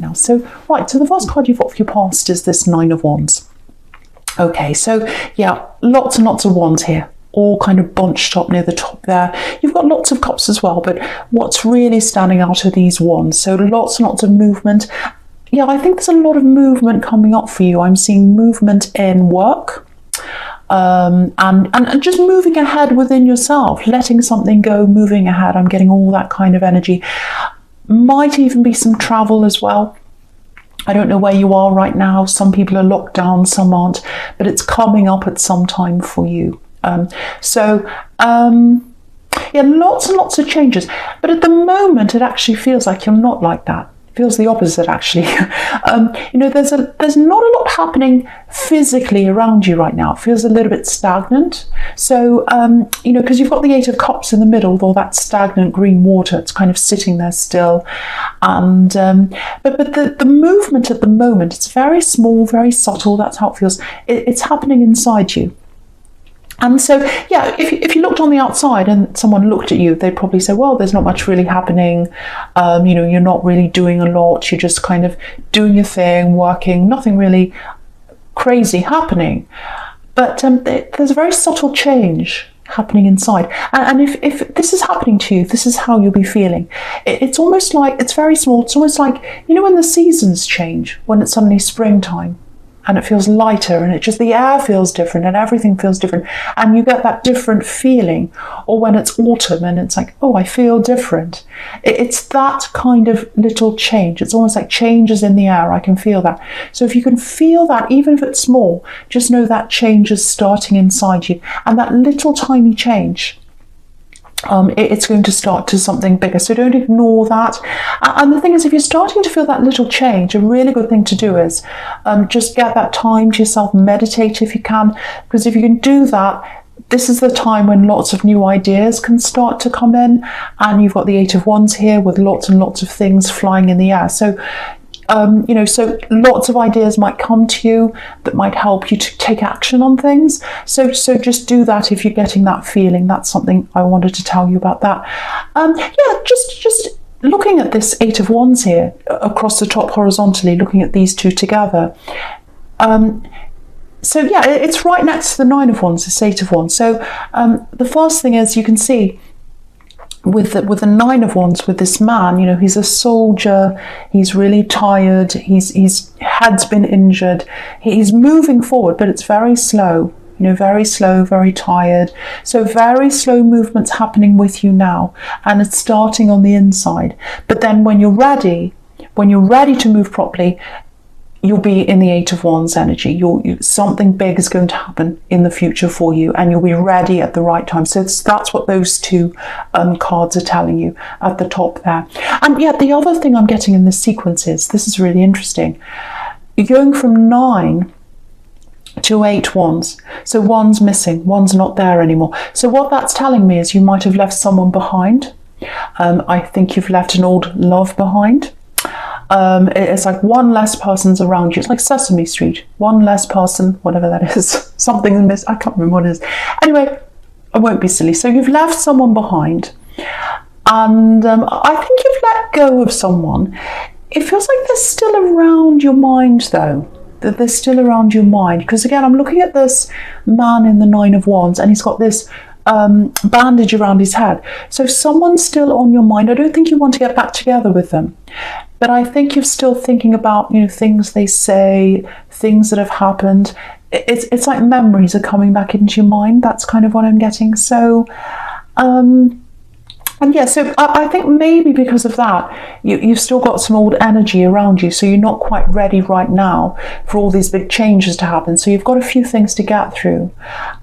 now. So, right, so the first card you've got for your past is this Nine of Wands. Okay, so yeah, lots and lots of wands here, all kind of bunched up near the top there. You've got lots of cups as well, but what's really standing out are these wands. So lots and lots of movement. Yeah, I think there's a lot of movement coming up for you. I'm seeing movement in work, and just moving ahead within yourself, letting something go, moving ahead. I'm getting all that kind of energy. Might even be some travel as well. I don't know where you are right now. Some people are locked down, some aren't, but it's coming up at some time for you. Yeah, lots and lots of changes. But at the moment, it actually feels like you're not like that. Feels the opposite, actually. There's not a lot happening physically around you right now. It feels a little bit stagnant. So, because you've got the Eight of Cups in the middle with all that stagnant green water, it's kind of sitting there still. And but the movement at the moment, it's very small, very subtle. That's how it feels. It's happening inside you. And so, yeah, if you looked on the outside and someone looked at you, they'd probably say, well, there's not much really happening. You're not really doing a lot. You're just kind of doing your thing, working, nothing really crazy happening. But there's a very subtle change happening inside. And if this is happening to you, this is how you'll be feeling. It's almost like, it's very small. It's almost like, when the seasons change, when it's suddenly springtime. And it feels lighter, and the air feels different, and everything feels different, and you get that different feeling. Or when it's autumn and it's like, oh, I feel different. It's that kind of little change. It's almost like changes in the air. I can feel that. So if you can feel that, even if it's small, just know that change is starting inside you, and that little tiny change, it's going to start to something bigger. So don't ignore that. And the thing is, if you're starting to feel that little change, a really good thing to do is just get that time to yourself, meditate if you can, because if you can do that, this is the time when lots of new ideas can start to come in. And you've got the Eight of Wands here with lots and lots of things flying in the air. So so lots of ideas might come to you that might help you to take action on things. So just do that if you're getting that feeling. That's something I wanted to tell you about that. Just looking at this Eight of Wands here across the top horizontally, looking at these two together. It's right next to the Nine of Wands, this Eight of Wands. So the first thing is, you can see with the Nine of Wands, with this man, he's a soldier, he's really tired, his head's been injured, he's moving forward, but it's very slow, very slow, very tired. So very slow movements happening with you now, and it's starting on the inside. But then when you're ready to move properly, you'll be in the Eight of Wands energy. Something big is going to happen in the future for you, and you'll be ready at the right time. So that's what those two cards are telling you at the top there. And yeah, the other thing I'm getting in this sequence is, this is really interesting. You're going from 9 to 8 wands. So one's missing, one's not there anymore. So what that's telling me is you might have left someone behind. I think you've left an old love behind. It's like one less person's around you. It's like Sesame Street. One less person, whatever that is. Something missed. I can't remember what it is. Anyway, I won't be silly. So you've left someone behind, and I think you've let go of someone. It feels like they're still around your mind, though. That they're still around your mind. Because again, I'm looking at this man in the Nine of Wands, and he's got this bandage around his head. So someone's still on your mind. I don't think you want to get back together with them, but I think you're still thinking about things they say, things that have happened. It's like memories are coming back into your mind. That's kind of what I'm getting. So so I think maybe because of that, you've still got some old energy around you, so you're not quite ready right now for all these big changes to happen. So you've got a few things to get through,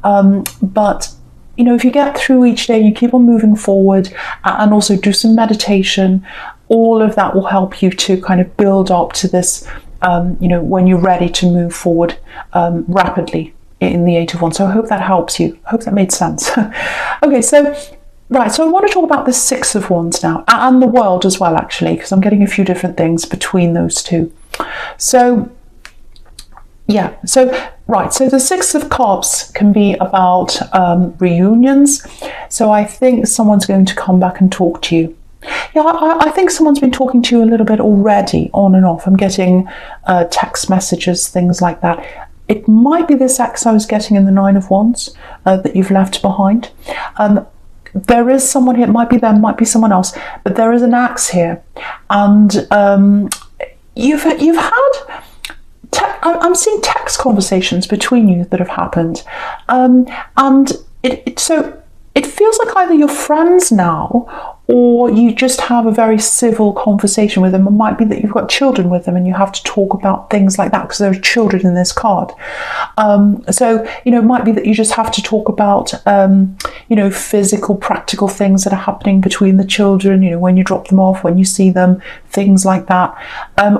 but if you get through each day, you keep on moving forward, and also do some meditation, all of that will help you to kind of build up to this, when you're ready to move forward rapidly in the Eight of Wands. So I hope that helps you. I hope that made sense. Okay, so I want to talk about the Six of Wands now, and the World as well, actually, because I'm getting a few different things between those two. So the Six of Cups can be about reunions. So I think someone's going to come back and talk to you. Yeah, I think someone's been talking to you a little bit already, on and off. I'm getting text messages, things like that. It might be this ex I was getting in the Nine of Wands that you've left behind. There is someone here, it might be them, might be someone else, but there is an axe here. And you've had, I'm seeing text conversations between you that have happened. And so it feels like either you're friends now, or you just have a very civil conversation with them. It might be that you've got children with them and you have to talk about things like that because there are children in this card. So, it might be that you just have to talk about, physical, practical things that are happening between the children, when you drop them off, when you see them, things like that.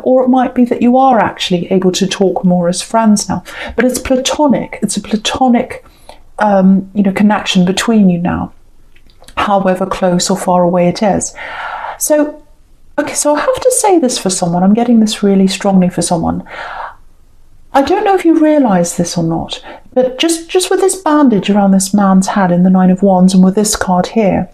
Or it might be that you are actually able to talk more as friends now. But it's platonic. It's a platonic connection between you now, however close or far away it is. So I have to say this for someone. I'm getting this really strongly for someone. I don't know if you realise this or not, but just with this bandage around this man's head in the Nine of Wands and with this card here,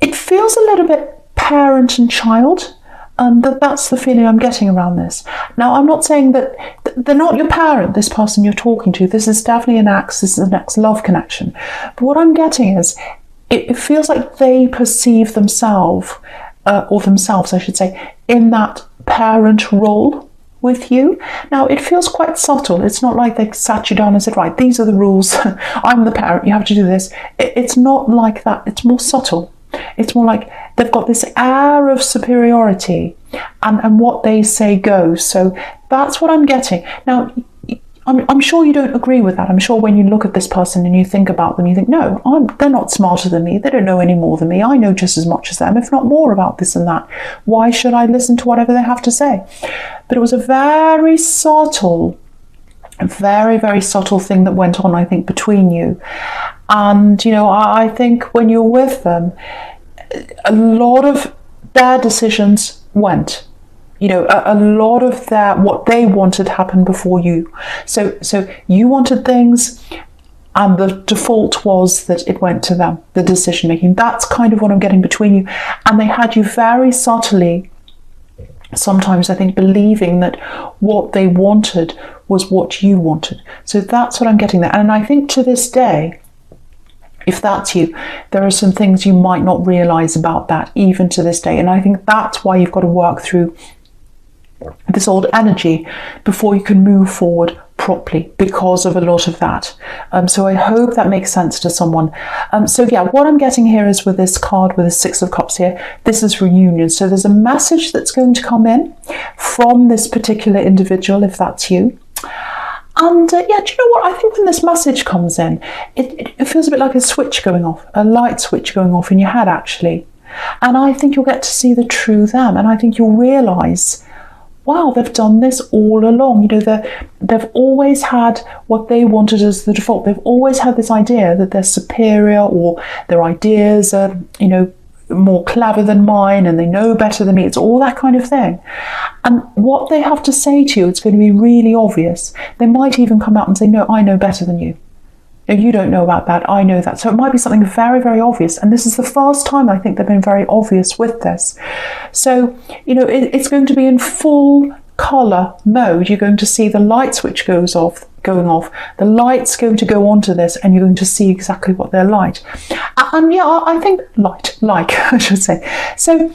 it feels a little bit parent and child. That's the feeling I'm getting around this. Now, I'm not saying that they're not your parent, this person you're talking to. This is definitely an ex. This is an ex-love connection. But what I'm getting is it feels like they perceive themselves, I should say, in that parent role with you. Now, it feels quite subtle. It's not like they sat you down and said, right, these are the rules. I'm the parent. You have to do this. It's not like that. It's more subtle. It's more like they've got this air of superiority and what they say goes. So that's what I'm getting. Now, I'm sure you don't agree with that. I'm sure when you look at this person and you think about them, you think, no, they're not smarter than me. They don't know any more than me. I know just as much as them, if not more, about this and that. Why should I listen to whatever they have to say? But it was a very subtle, very, very subtle thing that went on, I think, between you. And, I think when you're with them, a lot of their decisions went. A lot of what they wanted happened before you. So you wanted things, and the default was that it went to them, the decision making. That's kind of what I'm getting between you. And they had you very subtly, sometimes I think, believing that what they wanted was what you wanted. So that's what I'm getting there. And I think to this day, if that's you, there are some things you might not realise about that, even to this day. And I think that's why you've got to work through this old energy before you can move forward properly, because of a lot of that. So I hope that makes sense to someone. What I'm getting here is with this card, with the Six of Cups here, this is reunion. So there's a message that's going to come in from this particular individual, if that's you. And do you know what? I think when this message comes in, it feels a bit like a switch going off, a light switch going off in your head, actually. And I think you'll get to see the true them. And I think you'll realise, wow, they've done this all along. They've always had what they wanted as the default. They've always had this idea that they're superior, or their ideas are, more clever than mine, and they know better than me. It's all that kind of thing. And what they have to say to you, it's going to be really obvious. They might even come out and say, no, I know better than you. You don't know about that, I know that. So it might be something very, very obvious. And this is the first time I think they've been very obvious with this. So, it's going to be in full colour mode. You're going to see the light switch going off. The light's going to go onto this, and you're going to see exactly what they're like. And I think I should say. So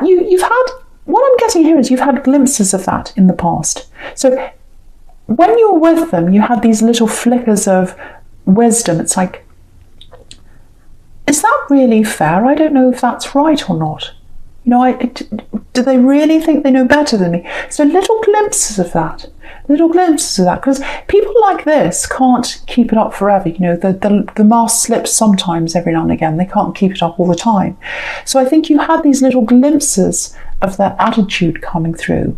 you've had, what I'm getting here is you've had glimpses of that in the past. So when you were with them, you had these little flickers of wisdom. It's like, is that really fair? I don't know if that's right or not. Do they really think they know better than me? So little glimpses of that, because people like this can't keep it up forever. The mask slips sometimes, every now and again. They can't keep it up all the time. So I think you had these little glimpses of their attitude coming through.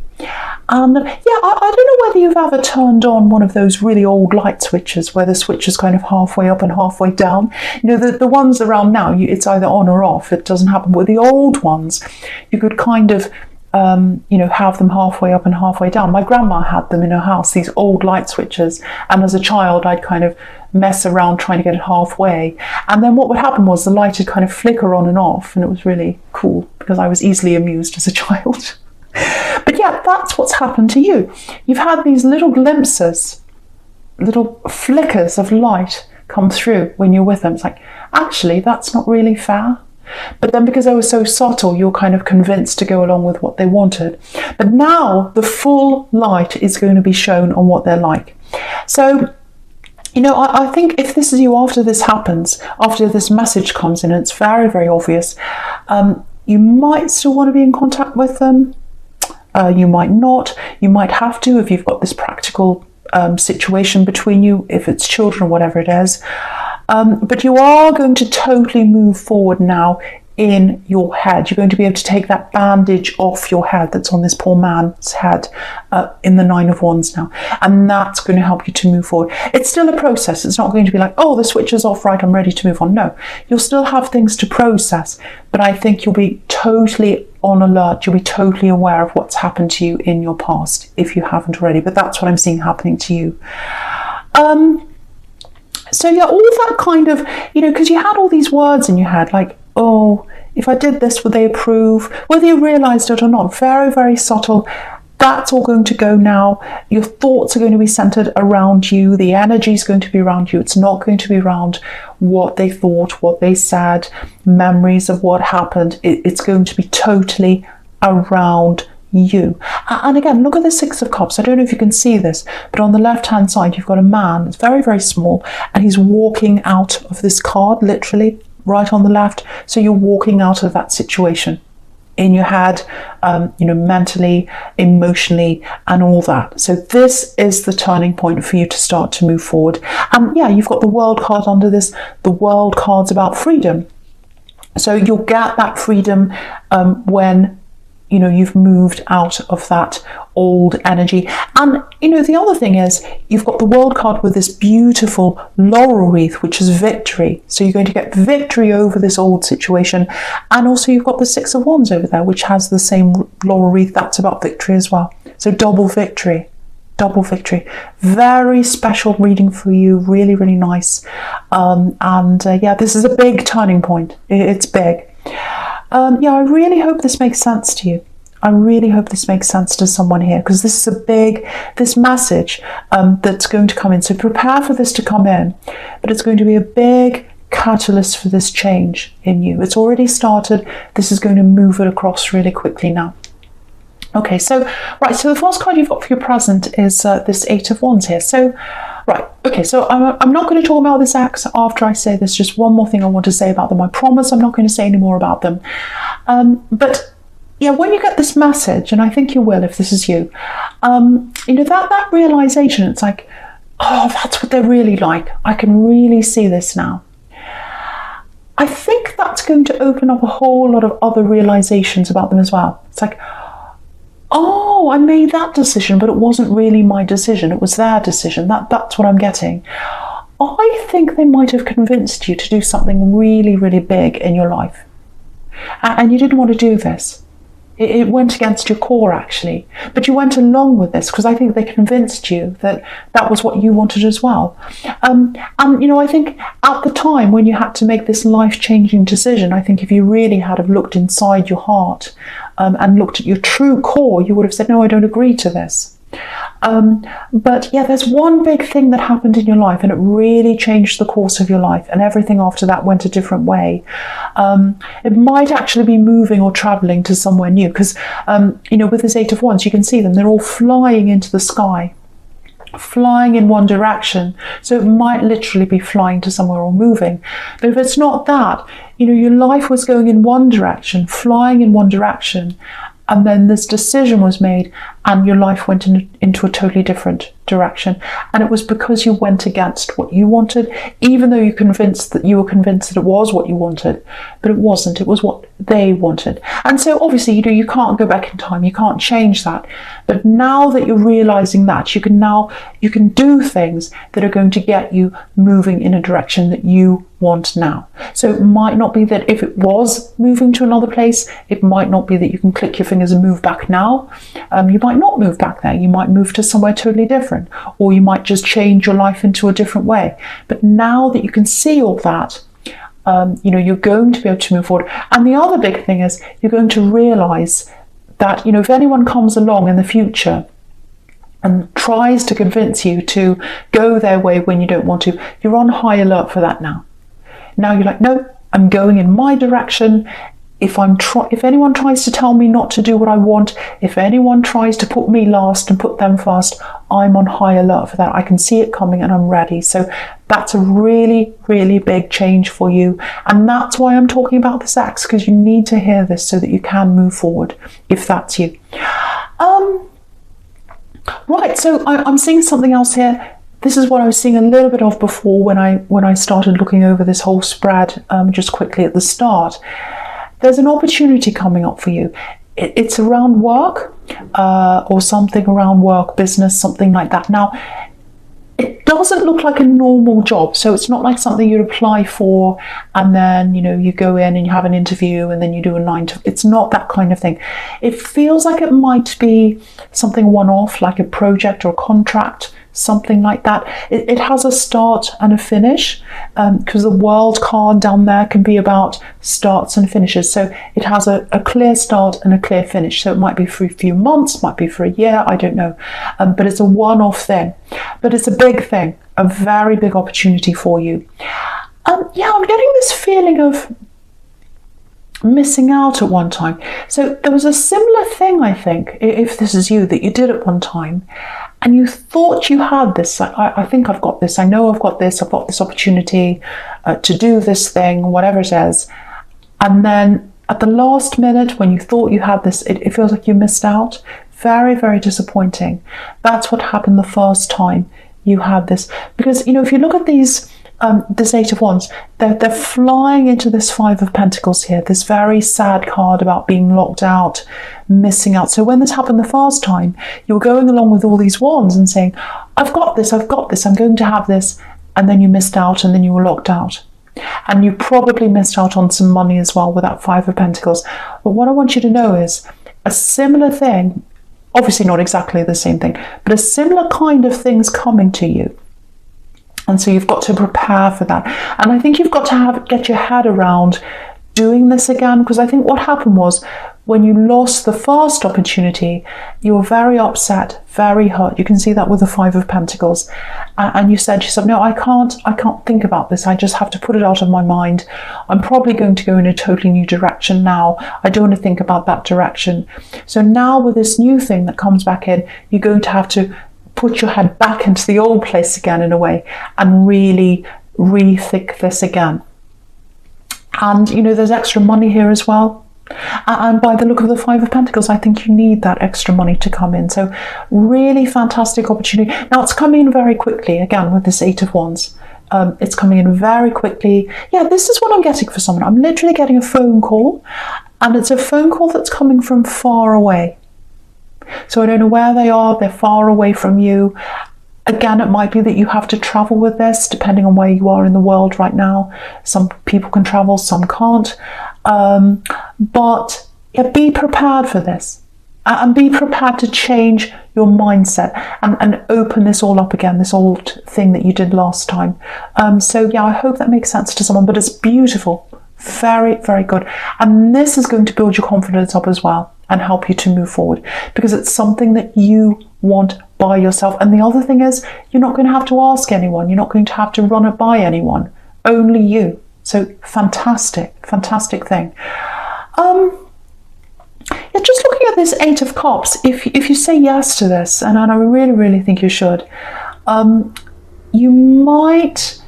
And I don't know whether you've ever turned on one of those really old light switches where the switch is kind of halfway up and halfway down. The ones around now, it's either on or off. It doesn't happen. With the old ones, you could kind of have them halfway up and halfway down. My grandma had them in her house, these old light switches, and as a child I'd kind of mess around trying to get it halfway, and then what would happen was the light would kind of flicker on and off, and it was really cool because I was easily amused as a child. But yeah, that's what's happened to you. You've had these little glimpses, little flickers of light come through when you're with them. It's like, actually, that's not really fair. But then because they were so subtle, you're kind of convinced to go along with what they wanted. But now the full light is going to be shown on what they're like. So, I think if this is you after this happens, after this message comes in, and it's very, very obvious, you might still want to be in contact with them. You might not. You might have to if you've got this practical situation between you, if it's children or whatever it is. But you are going to totally move forward now in your head. You're going to be able to take that bandage off your head that's on this poor man's head in the 9 of Wands now. And that's going to help you to move forward. It's still a process. It's not going to be like, oh, the switch is off, right, I'm ready to move on. No, you'll still have things to process. But I think you'll be totally on alert. You'll be totally aware of what's happened to you in your past, if you haven't already. But that's what I'm seeing happening to you. So yeah, all that kind of, because you had all these words in your head, like, oh, if I did this, would they approve? Whether you realised it or not, very, very subtle. That's all going to go now. Your thoughts are going to be centred around you. The energy is going to be around you. It's not going to be around what they thought, what they said, memories of what happened. It's going to be totally around you. And again, look at the 6 of Cups. I don't know if you can see this, but on the left hand side you've got a man. It's very, very small, and he's walking out of this card, literally right on the left. So you're walking out of that situation in your head, mentally, emotionally, and all that. So this is the turning point for you to start to move forward. And yeah, you've got the World card under this. The World card's about freedom. So you'll get that freedom when you've moved out of that old energy. And the other thing is, you've got the World card with this beautiful laurel wreath, which is victory. So you're going to get victory over this old situation. And also you've got the 6 of Wands over there, which has the same laurel wreath. That's about victory as well. So double victory. Very special reading for you. Really, really nice. Yeah, this is a big turning point. It's big. I really hope this makes sense to you. I really hope this makes sense to someone here, because this is this message that's going to come in. So prepare for this to come in, but it's going to be a big catalyst for this change in you. It's already started. This is going to move it across really quickly now. Okay, so the first card you've got for your present is this 8 of Wands here. So so I'm not going to talk about this ex after I say this. Just one more thing I want to say about them. I promise I'm not going to say any more about them. But yeah, when you get this message, and I think you will if this is you, that realization, it's like, oh, that's what they're really like. I can really see this now. I think that's going to open up a whole lot of other realizations about them as well. It's like, oh, I made that decision, but it wasn't really my decision. It was their decision. That's what I'm getting. I think they might have convinced you to do something really, really big in your life. And you didn't want to do this. It went against your core, actually. But you went along with this because I think they convinced you that that was what you wanted as well. And I think at the time when you had to make this life-changing decision, I think if you really had have looked inside your heart and looked at your true core, you would have said, no, I don't agree to this. But yeah, there's one big thing that happened in your life, and it really changed the course of your life, and everything after that went a different way. It might actually be moving or traveling to somewhere new, because with this 8 of Wands, you can see them, they're all flying into the sky, flying in one direction. So it might literally be flying to somewhere or moving. But if it's not that, your life was going in one direction, flying in one direction, and then this decision was made, and your life went into a totally different direction. And it was because you went against what you wanted, even though you were convinced that it was what you wanted, but it wasn't. It was what they wanted. And so obviously, you can't go back in time. You can't change that. But now that you're realizing that, you can do things that are going to get you moving in a direction that you want now. So it might not be that if it was moving to another place, it might not be that you can click your fingers and move back now. You might not move back there. You might move to somewhere totally different, or you might just change your life into a different way. But now that you can see all that, you're going to be able to move forward. And the other big thing is you're going to realize that, if anyone comes along in the future and tries to convince you to go their way when you don't want to, you're on high alert for that now. Now you're like, no, I'm going in my direction. If anyone tries to tell me not to do what I want, if anyone tries to put me last and put them first, I'm on high alert for that. I can see it coming and I'm ready. So that's a really, really big change for you. And that's why I'm talking about this X, because you need to hear this so that you can move forward, if that's you. Right, so I'm seeing something else here. This is what I was seeing a little bit of before when I started looking over this whole spread just quickly at the start. There's an opportunity coming up for you. It's around work or something around work, business, something like that. Now, it doesn't look like a normal job. So it's not like something you'd apply for and then, you go in and you have an interview and then you do a 9 to... It's not that kind of thing. It feels like it might be something one-off, like a project or a contract, something like that. It has a start and a finish, because the world card down there can be about starts and finishes. So it has a clear start and a clear finish. So it might be for a few months, might be for a year, I don't know. But it's a one-off thing. But it's a big thing, a very big opportunity for you. I'm getting this feeling of missing out at one time. So there was a similar thing, I think, if this is you, that you did at one time, and you thought you had this. I think I've got this. I know I've got this opportunity to do this thing, whatever it is. And then at the last minute, when you thought you had this, it feels like you missed out. Very, very disappointing. That's what happened the first time you had this. Because, if you look at these, this 8 of Wands, they're flying into this 5 of Pentacles here, this very sad card about being locked out, missing out. So when this happened the first time, you were going along with all these wands and saying, I've got this, I'm going to have this, and then you missed out and then you were locked out. And you probably missed out on some money as well with that 5 of Pentacles. But what I want you to know is a similar thing, obviously not exactly the same thing, but a similar kind of thing's coming to you. And so you've got to prepare for that. And I think you've got to get your head around doing this again, because I think what happened was when you lost the first opportunity, you were very upset, very hurt. You can see that with the 5 of Pentacles. And you said to yourself, no, I can't think about this. I just have to put it out of my mind. I'm probably going to go in a totally new direction now. I don't want to think about that direction. So now with this new thing that comes back in, you're going to have to put your head back into the old place again in a way and really rethink this again. And there's extra money here as well. And by the look of the 5 of Pentacles, I think you need that extra money to come in. So really fantastic opportunity. Now it's coming in very quickly, again, with this 8 of Wands. It's coming in very quickly. Yeah, this is what I'm getting for someone. I'm literally getting a phone call, and it's a phone call that's coming from far away. So I don't know where they are. They're far away from you. Again, it might be that you have to travel with this, depending on where you are in the world right now. Some people can travel, some can't. But be prepared for this. And be prepared to change your mindset and open this all up again, this old thing that you did last time. I hope that makes sense to someone. But it's beautiful. Very, very good. And this is going to build your confidence up as well and help you to move forward, because it's something that you want by yourself. And the other thing is, you're not going to have to ask anyone. You're not going to have to run it by anyone. Only you. So fantastic, fantastic thing. Just looking at this 8 of Cups, if you say yes to this, and I really, really think you should, you might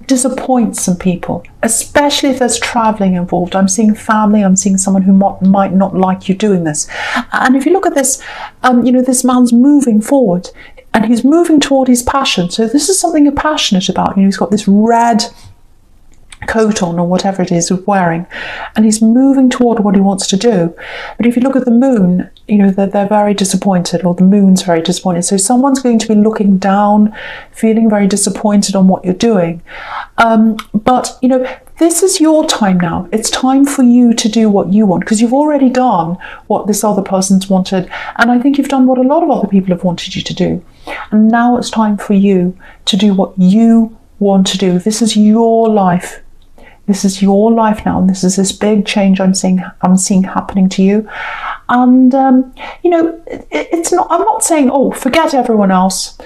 disappoint some people, especially if there's traveling involved. I'm seeing family, I'm seeing someone who might not like you doing this. And if you look at this, this man's moving forward and he's moving toward his passion. So this is something you're passionate about. He's got this red coat on or whatever it is he's wearing, and he's moving toward what he wants to do. But if you look at the moon, they're very disappointed, or the moon's very disappointed. So someone's going to be looking down, feeling very disappointed on what you're doing. But this is your time now. It's time for you to do what you want, because you've already done what this other person's wanted, and I think you've done what a lot of other people have wanted you to do. And now it's time for you to do what you want to do. This is your life. This is your life now, and this is this big change I'm seeing happening to you. And it's not. I'm not saying, oh, forget everyone else.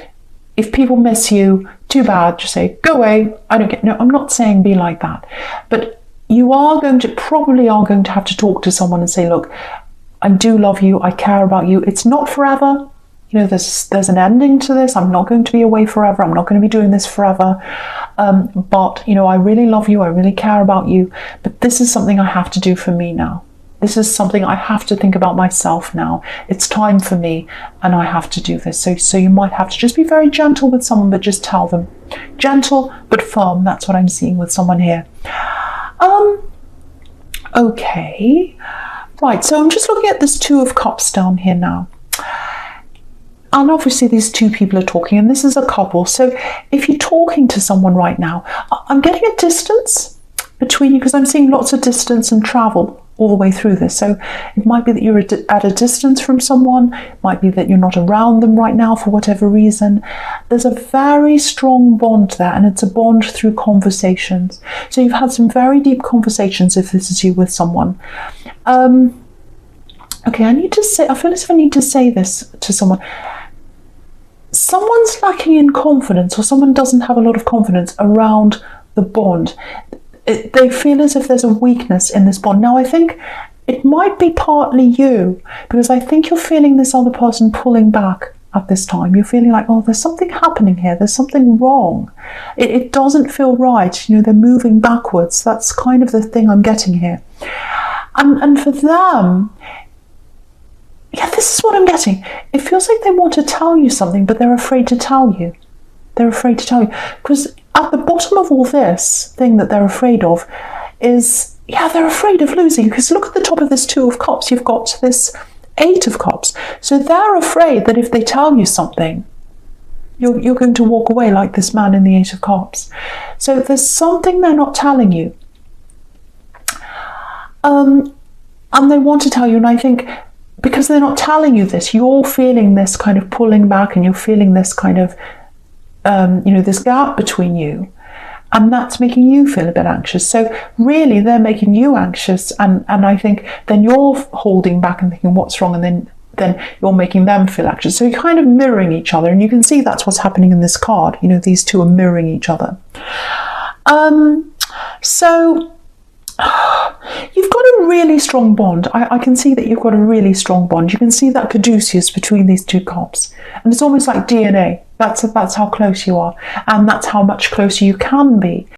If people miss you, too bad. Just say, go away. I don't get. No, I'm not saying be like that. But you probably are going to have to talk to someone and say, look, I do love you. I care about you. It's not forever. There's an ending to this. I'm not going to be away forever. I'm not going to be doing this forever. But I really love you. I really care about you. But this is something I have to do for me now. This is something I have to think about myself now. It's time for me, and I have to do this. So you might have to just be very gentle with someone, but just tell them. Gentle but firm. That's what I'm seeing with someone here. Okay. Right, so I'm just looking at this Two of Cups down here now. And obviously these two people are talking, and this is a couple. So if you're talking to someone right now, I'm getting a distance between you, because I'm seeing lots of distance and travel all the way through this. So it might be that you're at a distance from someone. It might be that you're not around them right now for whatever reason. There's a very strong bond there, and it's a bond through conversations. So you've had some very deep conversations if this is you with someone. Okay, I feel as if I need to say this to someone. Someone's lacking in confidence, or someone doesn't have a lot of confidence around the bond. They feel as if there's a weakness in this bond. Now, I think it might be partly you, because I think you're feeling this other person pulling back at this time. You're feeling like, oh, there's something happening here. There's something wrong. It doesn't feel right. They're moving backwards. That's kind of the thing I'm getting here. And for them, yeah, this is what I'm getting. It feels like they want to tell you something, but they're afraid to tell you. They're afraid to tell you. Because at the bottom of all this thing that they're afraid of is, they're afraid of losing you. Because look at the top of this Two of Cups. You've got this Eight of Cups. So they're afraid that if they tell you something, you're going to walk away like this man in the Eight of Cups. So there's something they're not telling you. And they want to tell you, and I think, because they're not telling you this, you're feeling this kind of pulling back, and you're feeling this kind of, this gap between you, and that's making you feel a bit anxious. So really, they're making you anxious, and I think then you're holding back and thinking, what's wrong? And then you're making them feel anxious. So you're kind of mirroring each other, and you can see that's what's happening in this card. These two are mirroring each other. So you've got a really strong bond. I can see that you've got a really strong bond. You can see that caduceus between these two cups. And it's almost like DNA. That's how close you are. And that's how much closer you can be